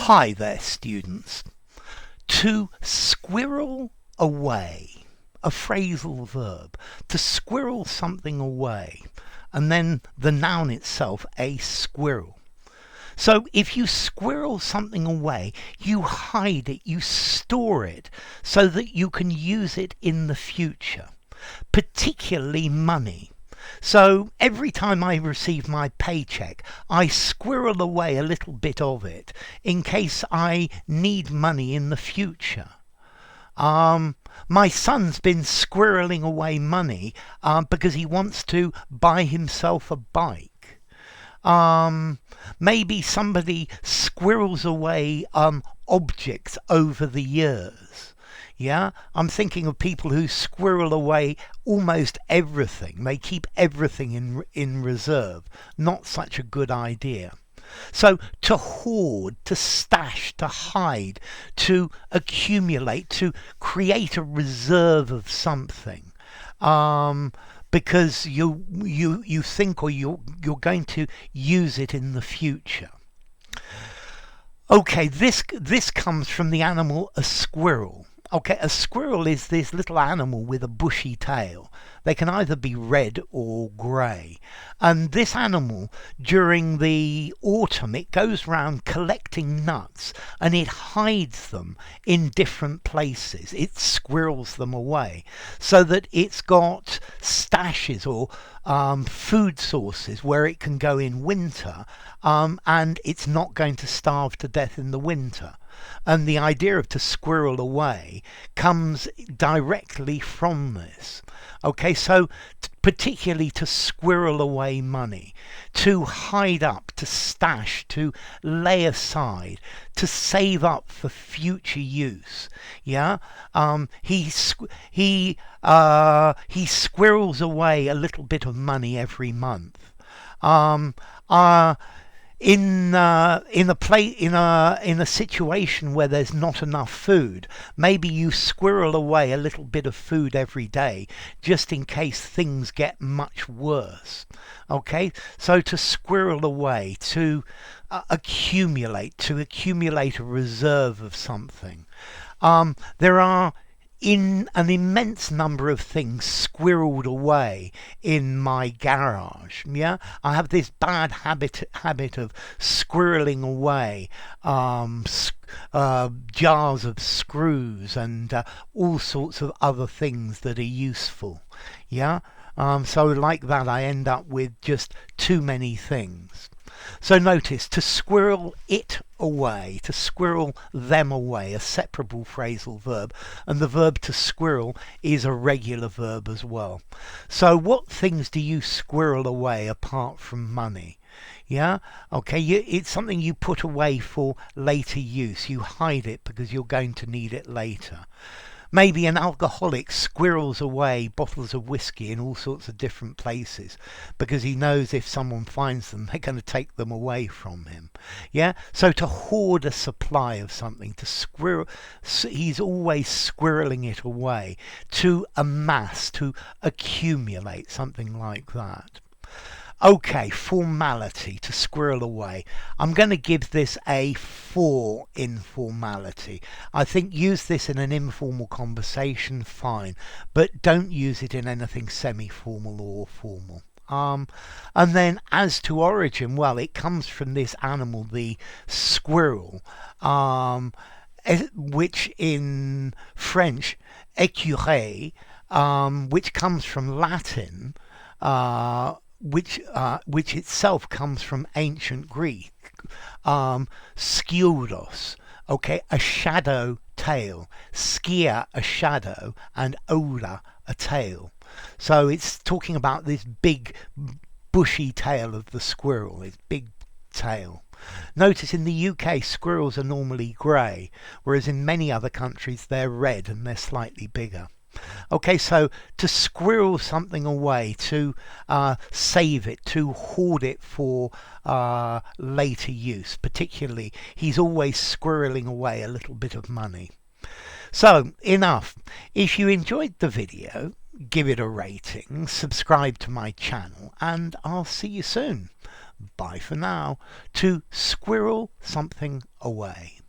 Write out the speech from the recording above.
Hi there, students. To squirrel away, a phrasal verb. To squirrel something away, and then the noun itself, a squirrel. So if you squirrel something away, you hide it, you store it, so that you can use it in the future, particularly money. So every time I receive my paycheck, I squirrel away a little bit of it in case I need money in the future. My son's been squirreling away money because he wants to buy himself a bike. Maybe somebody squirrels away objects over the years. Yeah, I'm thinking of people who squirrel away almost everything. They keep everything in reserve. Not such a good idea. So to hoard, to stash, to hide, to accumulate, to create a reserve of something. Because you think or you're going to use it in the future. Okay, this comes from the animal a squirrel. Okay, a squirrel is this little animal with a bushy tail. They can either be red or grey. And this animal, during the autumn, it goes round collecting nuts and it hides them in different places. It squirrels them away so that it's got stashes or food sources where it can go in winter and it's not going to starve to death in the winter. And the idea of to squirrel away comes directly from this. Okay, so particularly to squirrel away money, to hide up, to stash, to lay aside, to save up for future use. Yeah, he squirrels away a little bit of money every month. In a situation where there's not enough food, maybe you squirrel away a little bit of food every day just in case things get much worse. Okay, so to squirrel away, to accumulate a reserve of something. There are in an immense number of things squirreled away in my garage. Yeah, I have this bad habit of squirreling away jars of screws and all sorts of other things that are useful. Yeah, so like that I end up with just too many things. So notice, to squirrel it away, to squirrel them away, a separable phrasal verb, and the verb to squirrel is a regular verb as well. So what things do you squirrel away apart from money? Yeah, okay, it's something you put away for later use. You hide it because you're going to need it later. Maybe an alcoholic squirrels away bottles of whiskey in all sorts of different places because he knows if someone finds them, they're going to take them away from him. Yeah, so to hoard a supply of something, to squirrel, he's always squirreling it away, to amass, to accumulate, something like that. Okay, formality, to squirrel away. I'm going to give this a 4 in formality. I think use this in an informal conversation, fine, but don't use it in anything semi-formal or formal. And then as to origin, well, it comes from this animal, the squirrel, which in French, écureuil, which comes from Latin, which itself comes from ancient Greek, skiudos, okay, a shadow tail, skia, a shadow, and ola, a tail. So it's talking about this big bushy tail of the squirrel, its big tail. Notice in the UK squirrels are normally grey, whereas in many other countries they're red and they're slightly bigger. Okay, so to squirrel something away, to save it, to hoard it for later use, particularly he's always squirreling away a little bit of money. So enough. If you enjoyed the video, give it a rating, subscribe to my channel, and I'll see you soon. bye for now, to squirrel something away.